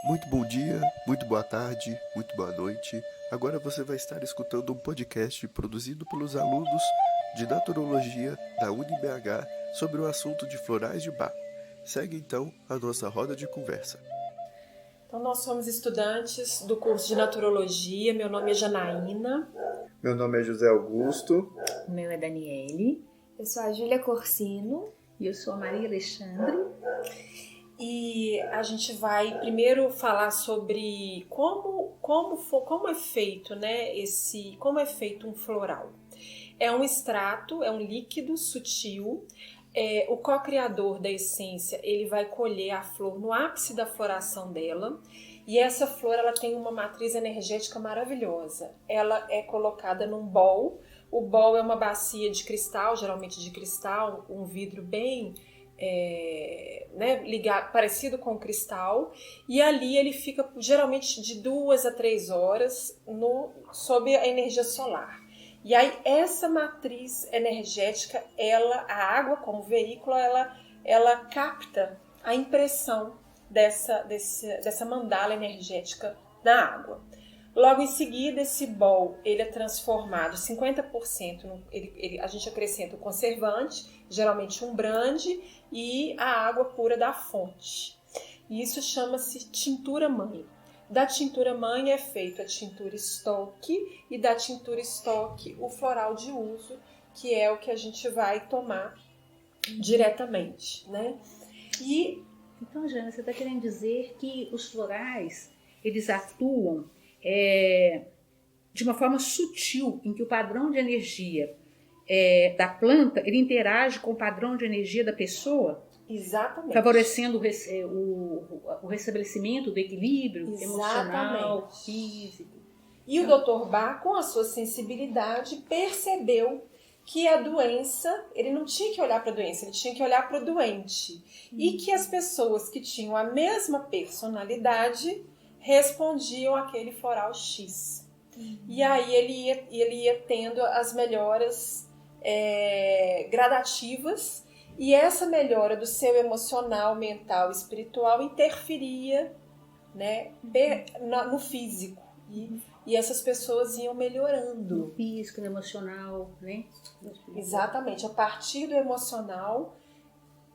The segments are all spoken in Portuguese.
Muito bom dia, muito boa tarde, muito boa noite. Agora você vai estar escutando um podcast produzido pelos alunos de Naturologia da UniBH sobre o assunto de florais de Bach. Segue então a nossa roda de conversa. Então, nós somos estudantes do curso de Naturologia. Meu nome é Janaína. Meu nome é José Augusto. O meu é Daniele. Eu sou a Júlia Corsino. E eu sou a Maria Alexandre. E a gente vai primeiro falar sobre como é feito, né, como é feito um floral. É um extrato, é um líquido sutil. O co-criador da essência, ele vai colher a flor no ápice da floração dela, e essa flor ela tem uma matriz energética maravilhosa. Ela é colocada num bowl. O bowl é uma bacia de cristal, geralmente de cristal, um vidro bem ligado, parecido com cristal, e ali ele fica geralmente de 2 a 3 horas sob a energia solar. E aí essa matriz energética, a água como veículo, ela capta a impressão dessa mandala energética na água. Logo em seguida, esse bowl ele é transformado 50%, a gente acrescenta o conservante, geralmente um brande, e a água pura da fonte. E isso chama-se tintura-mãe. Da tintura-mãe é feita a tintura estoque, e da tintura estoque o floral de uso, que é o que a gente vai tomar diretamente, né? Então, Jana, você está querendo dizer que os florais, eles atuam de uma forma sutil, em que o padrão de energia da planta, ele interage com o padrão de energia da pessoa? Exatamente. Favorecendo o restabelecimento do equilíbrio emocional, físico. E o Dr. Bach, com a sua sensibilidade, percebeu que a doença, ele não tinha que olhar para a doença, ele tinha que olhar para o doente. E que as pessoas que tinham a mesma personalidade respondiam àquele floral X. E aí ele ia tendo as melhoras gradativas, e essa melhora do seu emocional, mental e espiritual interferia, né, no físico. E essas pessoas iam melhorando. No físico, no emocional, né? Exatamente, a partir do emocional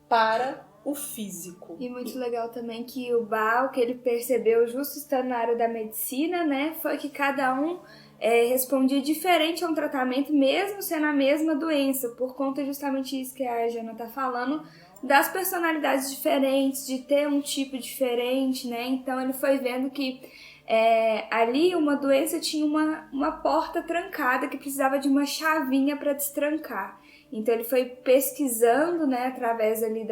para o físico. E muito legal também que o Bach, que ele percebeu justo estando na área da medicina, né, foi que cada um respondia diferente a um tratamento, mesmo sendo a mesma doença, por conta justamente isso que a Jana tá falando, das personalidades diferentes, de ter um tipo diferente, né? Então ele foi vendo que ali uma doença tinha uma porta trancada que precisava de uma chavinha para destrancar. Então ele foi pesquisando, né, através ali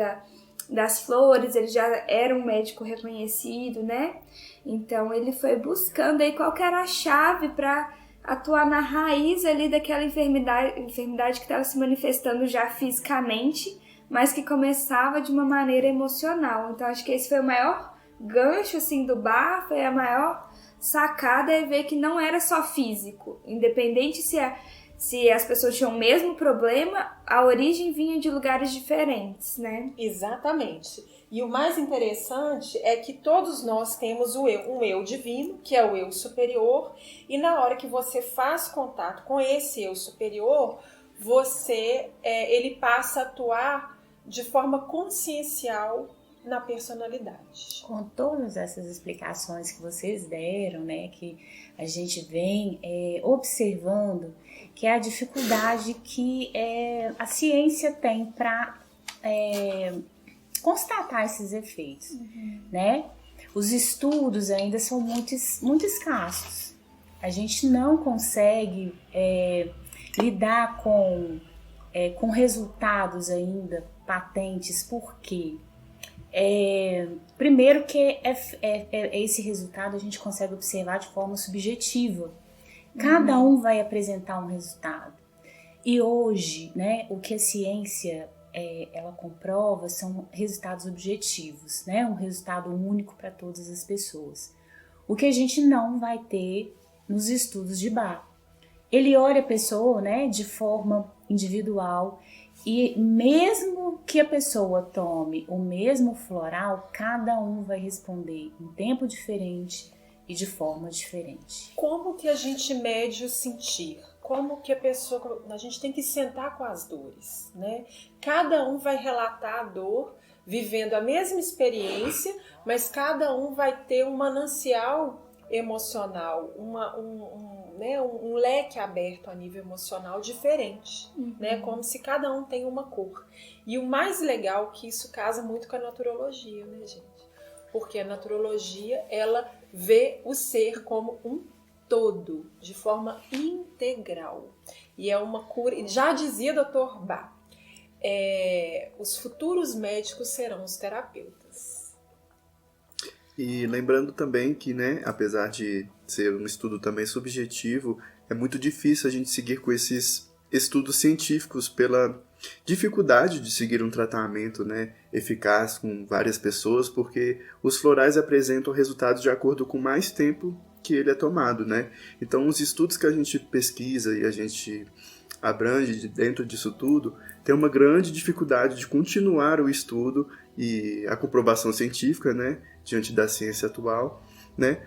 das flores, ele já era um médico reconhecido, né? Então ele foi buscando aí qual que era a chave para atuar na raiz ali daquela enfermidade que estava se manifestando já fisicamente, mas que começava de uma maneira emocional. Então acho que esse foi o maior gancho assim do Bach, foi a maior sacada, é ver que não era só físico, independente se as pessoas tinham o mesmo problema, a origem vinha de lugares diferentes, né? Exatamente. E o mais interessante é que todos nós temos um eu divino, que é o eu superior, e na hora que você faz contato com esse eu superior, ele passa a atuar de forma consciencial na personalidade. Com todas essas explicações que vocês deram, né, que a gente vem observando, que é a dificuldade que a ciência tem para constatar esses efeitos, né? Os estudos ainda são muito escassos. A gente não consegue lidar com resultados ainda patentes, porque primeiro que esse resultado a gente consegue observar de forma subjetiva. Cada um vai apresentar um resultado. E hoje, né, o que a ciência ela comprova são resultados objetivos, né, um resultado único para todas as pessoas. O que a gente não vai ter nos estudos de Bach. Ele olha a pessoa, né, de forma individual E mesmo que a pessoa tome o mesmo floral, cada um vai responder em tempo diferente e de forma diferente. Como que a gente mede o sentir? Como que a gente tem que sentar com as dores, né? Cada um vai relatar a dor, vivendo a mesma experiência, mas cada um vai ter um manancial emocional, um leque aberto a nível emocional diferente, né? Como se cada um tem uma cor. E o mais legal é que isso casa muito com a naturologia, né, gente? Porque a naturologia, ela vê o ser como um todo, de forma integral. E é uma cura. Já dizia Dr. Bach, os futuros médicos serão os terapeutas. E lembrando também que, né, apesar de ser um estudo também subjetivo, é muito difícil a gente seguir com esses estudos científicos pela dificuldade de seguir um tratamento, né, eficaz com várias pessoas, porque os florais apresentam resultados de acordo com mais tempo que ele é tomado, né? Então, os estudos que a gente pesquisa e a gente abrange dentro disso tudo, tem uma grande dificuldade de continuar o estudo e a comprovação científica, né, diante da ciência atual, né,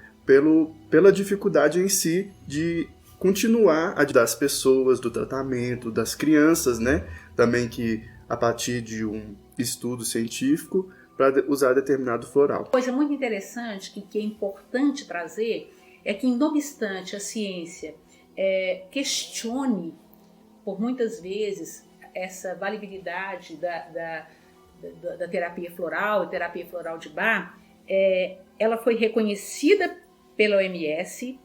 pela dificuldade em si de continuar a das pessoas, do tratamento, das crianças, né, também que a partir de um estudo científico para usar determinado floral. Coisa muito interessante e que é importante trazer é que, não obstante a ciência questione por muitas vezes essa valibilidade da terapia floral e terapia floral de Bach, ela foi reconhecida pela OMS,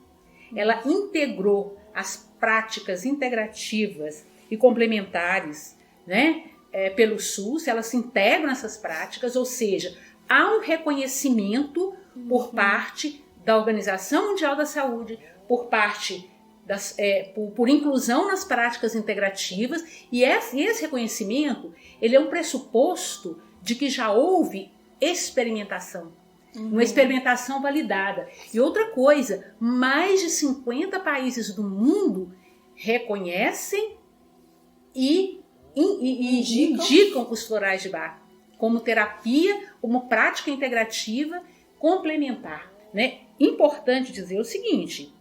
ela integrou as práticas integrativas e complementares, né, pelo SUS, elas se integram nessas práticas, ou seja, há um reconhecimento por parte da Organização Mundial da Saúde, por parte por inclusão nas práticas integrativas, e esse reconhecimento ele é um pressuposto de que já houve experimentação, uma experimentação validada. E outra coisa, mais de 50 países do mundo reconhecem e indicam os florais de Bach como terapia, como prática integrativa complementar, né? Importante dizer o seguinte,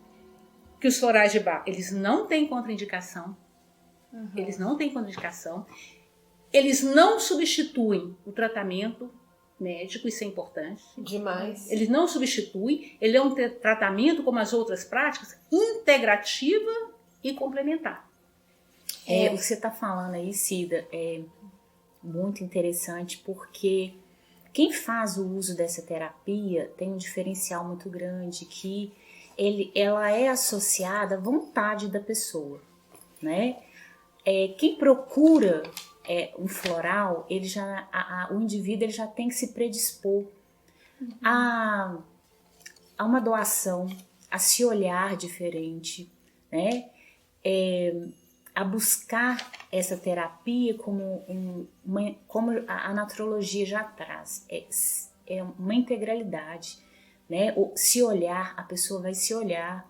que os florais de Bach, eles não têm contraindicação, eles não têm contraindicação, eles não substituem o tratamento médico, isso é importante. Demais. Eles não substituem, ele é um tratamento como as outras práticas, integrativa e complementar. O que você está falando aí, Cida, é muito interessante porque quem faz o uso dessa terapia tem um diferencial muito grande que ela é associada à vontade da pessoa, né? Quem procura um floral, o indivíduo ele já tem que se predispor a uma doação, a se olhar diferente, né? A buscar essa terapia como a naturologia já traz, é uma integralidade, né? Se olhar, a pessoa vai se olhar,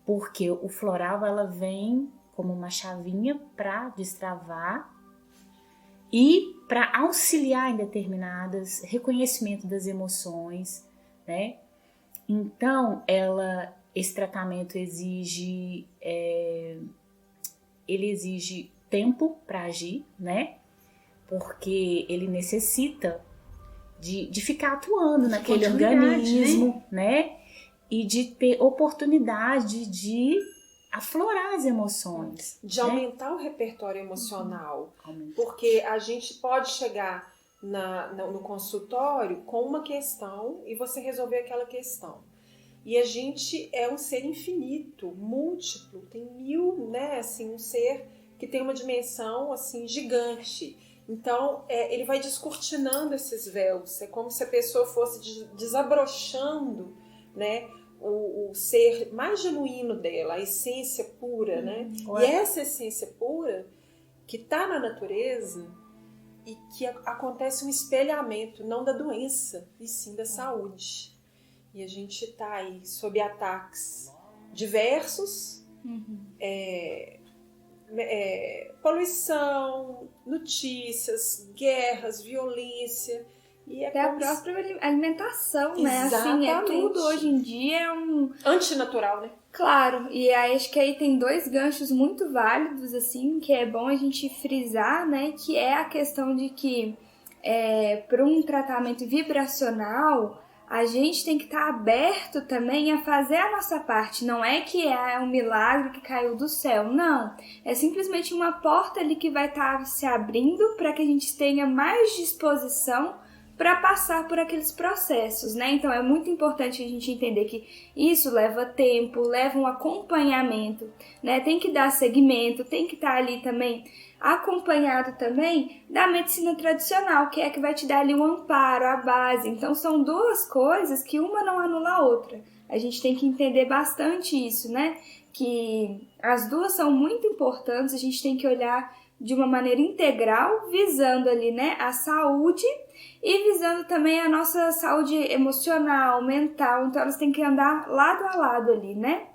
porque o floral ela vem como uma chavinha para destravar e para auxiliar em determinadas reconhecimento das emoções, né? Então, esse tratamento exige tempo para agir, né? Porque ele necessita de ficar atuando naquele organismo, né? E de ter oportunidade de aflorar as emoções. De aumentar o repertório emocional. Porque a gente pode chegar no consultório com uma questão e você resolver aquela questão. E a gente é um ser infinito, múltiplo, tem 1000, né? Assim, um ser que tem uma dimensão assim, gigante. Então, ele vai descortinando esses véus. É como se a pessoa fosse desabrochando, né, o ser mais genuíno dela, a essência pura, né? E essa essência pura que está na natureza e que acontece um espelhamento, não da doença, e sim da saúde. E a gente está aí sob ataques diversos, poluição, notícias, guerras, violência. E até a própria alimentação, né? Exatamente. Assim, tudo hoje em dia é um... antinatural, né? Claro, e aí acho que aí tem dois ganchos muito válidos, assim, que é bom a gente frisar, né? Que é a questão de que para um tratamento vibracional, a gente tem que estar aberto também a fazer a nossa parte. Não é que é um milagre que caiu do céu, não. É simplesmente uma porta ali que vai estar se abrindo para que a gente tenha mais disposição para passar por aqueles processos, né? Então é muito importante a gente entender que isso leva tempo, leva um acompanhamento, né? Tem que dar seguimento, tem que estar ali também acompanhado também da medicina tradicional, que é que vai te dar ali um amparo, a base. Então são duas coisas que uma não anula a outra. A gente tem que entender bastante isso, né? Que as duas são muito importantes, a gente tem que olhar de uma maneira integral, visando ali, né, a saúde e visando também a nossa saúde emocional, mental. Então elas têm que andar lado a lado ali, né?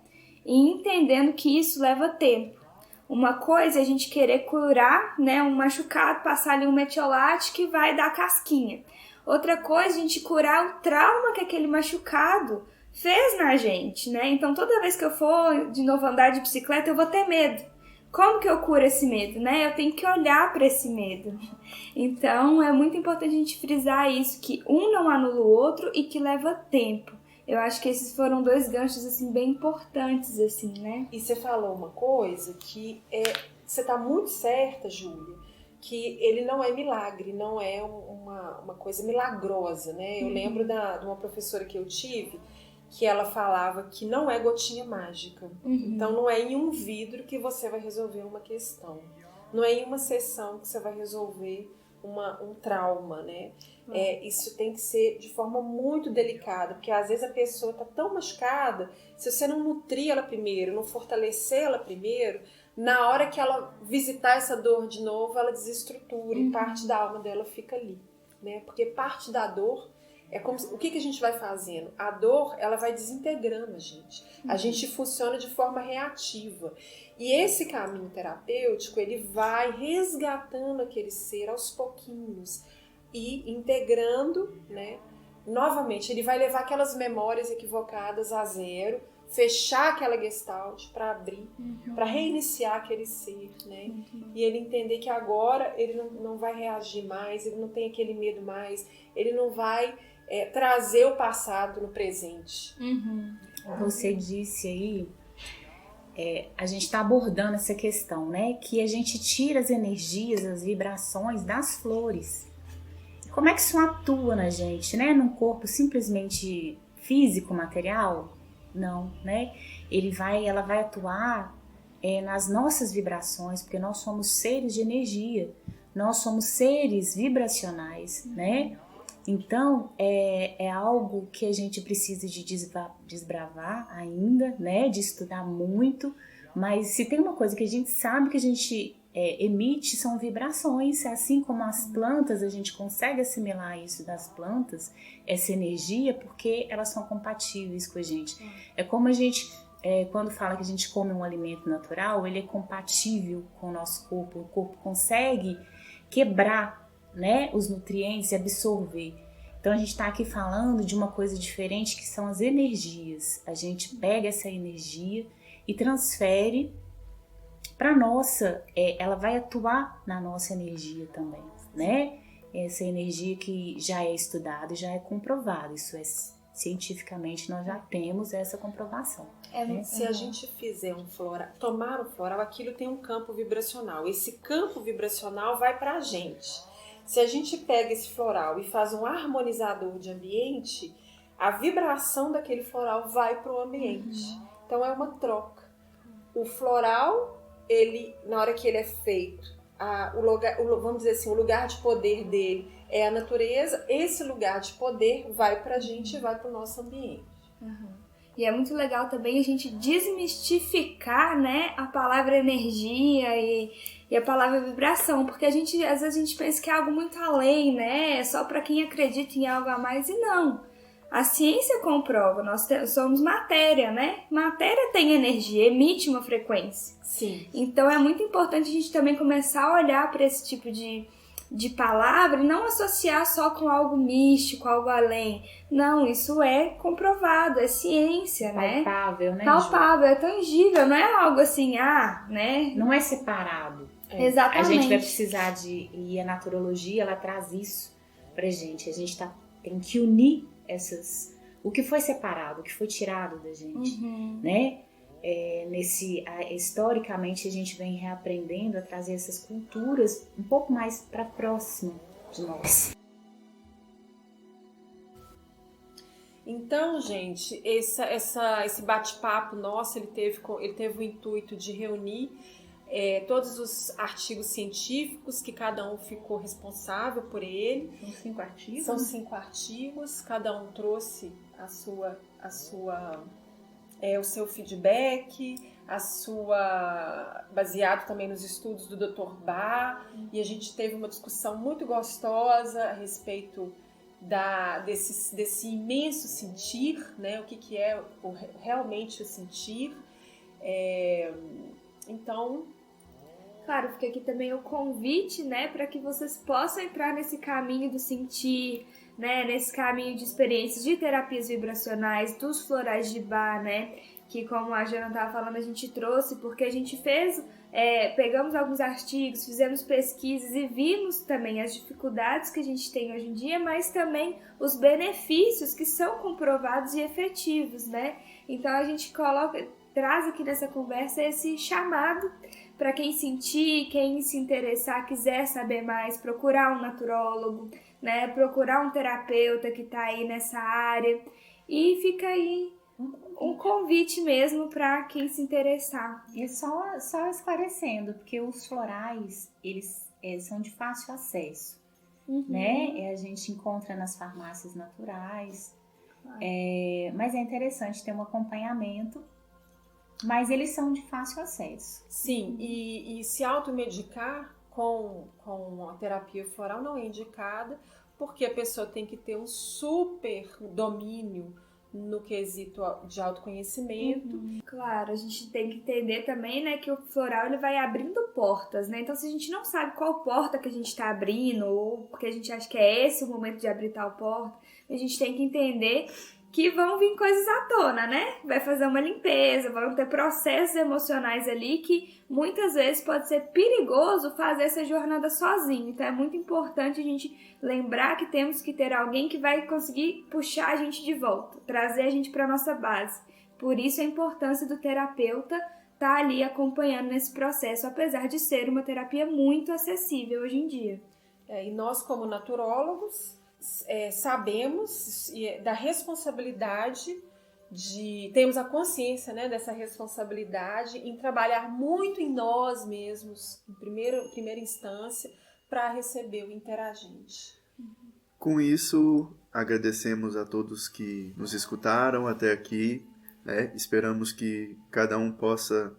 E entendendo que isso leva tempo. Uma coisa é a gente querer curar, né, um machucado, passar ali um metiolate que vai dar casquinha. Outra coisa é a gente curar o trauma que aquele machucado fez na gente, né? Então toda vez que eu for de novo andar de bicicleta, eu vou ter medo. Como que eu curo esse medo, né? Eu tenho que olhar para esse medo. Então, é muito importante a gente frisar isso, que um não anula o outro e que leva tempo. Eu acho que esses foram dois ganchos, assim, bem importantes, assim, né? E você falou uma coisa que você tá muito certa, Júlia, que ele não é milagre, não é uma coisa milagrosa, né? Eu lembro de uma professora que eu tive, que ela falava que não é gotinha mágica. Então não é em um vidro que você vai resolver uma questão. Não é em uma sessão que você vai resolver um trauma, né? Isso tem que ser de forma muito delicada, porque às vezes a pessoa está tão machucada, se você não nutrir ela primeiro, não fortalecer ela primeiro, na hora que ela visitar essa dor de novo, ela desestrutura e parte da alma dela fica ali, né? Porque parte da dor é como o que a gente vai fazendo? A dor, ela vai desintegrando a gente. A gente funciona de forma reativa. E esse caminho terapêutico, ele vai resgatando aquele ser aos pouquinhos e integrando, né? Novamente, ele vai levar aquelas memórias equivocadas a zero, fechar aquela gestalt para abrir, para reiniciar aquele ser, né? E ele entender que agora ele não vai reagir mais, ele não tem aquele medo mais, ele não vai trazer o passado no presente. Você disse aí, a gente está abordando essa questão, né? Que a gente tira as energias, as vibrações das flores. Como é que isso atua na gente, né? Num corpo simplesmente físico, material? Não, né? Ela vai atuar nas nossas vibrações, porque nós somos seres de energia, nós somos seres vibracionais, né? Então, é algo que a gente precisa de desbravar ainda, né? De estudar muito, mas se tem uma coisa que a gente sabe que a gente emite, são vibrações, assim como as plantas, a gente consegue assimilar isso das plantas, essa energia, porque elas são compatíveis com a gente. É como a gente, quando fala que a gente come um alimento natural, ele é compatível com o nosso corpo, o corpo consegue quebrar, né, os nutrientes e absorver. Então a gente está aqui falando de uma coisa diferente, que são as energias. A gente pega essa energia e transfere para nossa, ela vai atuar na nossa energia também, né? Essa energia que já é estudada e já é comprovada. Isso cientificamente nós já temos essa comprovação. Se a gente fizer tomar um floral, aquilo tem um campo vibracional. Esse campo vibracional vai para a gente. Se a gente pega esse floral e faz um harmonizador de ambiente, a vibração daquele floral vai para o ambiente. Então é uma troca. O floral, na hora que ele é feito, vamos dizer assim, o lugar de poder dele é a natureza. Esse lugar de poder vai para a gente e vai para o nosso ambiente. E é muito legal também a gente desmistificar, né, a palavra energia e a palavra vibração, porque às vezes a gente pensa que é algo muito além, né, é só para quem acredita em algo a mais, e não. A ciência comprova, nós somos matéria, né? Matéria tem energia, emite uma frequência. Sim. Então é muito importante a gente também começar a olhar para esse tipo de palavra e não associar só com algo místico, algo além. Não, isso é comprovado, é ciência, né? Palpável, né? Palpável, é tangível, não é algo assim, né? Não é separado. Exatamente. A gente vai precisar e a naturologia, ela traz isso pra gente. A gente tem que unir o que foi separado, o que foi tirado da gente, né? Historicamente a gente vem reaprendendo a trazer essas culturas um pouco mais para próximo de nós. Então, gente, esse bate-papo nosso, ele teve o intuito de reunir todos os artigos científicos que cada um ficou responsável por ele. São 5 artigos? São 5 artigos, cada um trouxe o seu feedback, baseado também nos estudos do Dr. Bach, e a gente teve uma discussão muito gostosa a respeito desse imenso sentir, né? O que é realmente o sentir. Então, claro, fica aqui também o convite, né, para que vocês possam entrar nesse caminho do sentir, né, nesse caminho de experiências de terapias vibracionais, dos florais de Bach, né, que como a Jana estava falando, a gente trouxe, porque a gente pegamos alguns artigos, fizemos pesquisas e vimos também as dificuldades que a gente tem hoje em dia, mas também os benefícios que são comprovados e efetivos, né, então a gente traz aqui nessa conversa esse chamado para quem sentir, quem se interessar, quiser saber mais, procurar um naturólogo, né? Procurar um terapeuta que está aí nessa área. E fica aí um convite mesmo para quem se interessar. E só esclarecendo, porque os florais, eles são de fácil acesso, né? A gente encontra nas farmácias naturais, mas é interessante ter um acompanhamento. Mas eles são de fácil acesso. Sim, e se automedicar com a terapia floral não é indicada, porque a pessoa tem que ter um super domínio no quesito de autoconhecimento. Claro, a gente tem que entender também, né, que o floral ele vai abrindo portas, né? Então, se a gente não sabe qual porta que a gente está abrindo, ou porque a gente acha que é esse o momento de abrir tal porta, a gente tem que entender que vão vir coisas à tona, né? Vai fazer uma limpeza, vão ter processos emocionais ali que muitas vezes pode ser perigoso fazer essa jornada sozinho. Então é muito importante a gente lembrar que temos que ter alguém que vai conseguir puxar a gente de volta, trazer a gente para nossa base. Por isso a importância do terapeuta estar ali acompanhando nesse processo, apesar de ser uma terapia muito acessível hoje em dia. E nós, como naturólogos, sabemos da responsabilidade temos a consciência, né, dessa responsabilidade em trabalhar muito em nós mesmos, em primeira instância, para receber o interagente. Com isso, agradecemos a todos que nos escutaram até aqui, né? Esperamos que cada um possa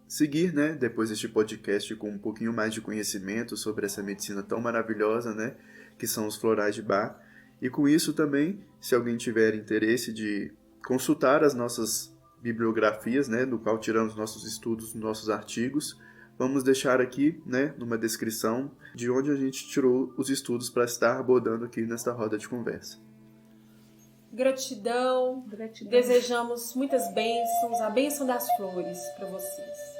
seguir, né, depois deste podcast com um pouquinho mais de conhecimento sobre essa medicina tão maravilhosa, né, que são os florais de Bach. E com isso também, se alguém tiver interesse de consultar as nossas bibliografias, né, do qual tiramos nossos estudos, nossos artigos, vamos deixar aqui, né, numa descrição de onde a gente tirou os estudos para estar abordando aqui nesta roda de conversa. Gratidão. Desejamos muitas bênçãos, a bênção das flores para vocês.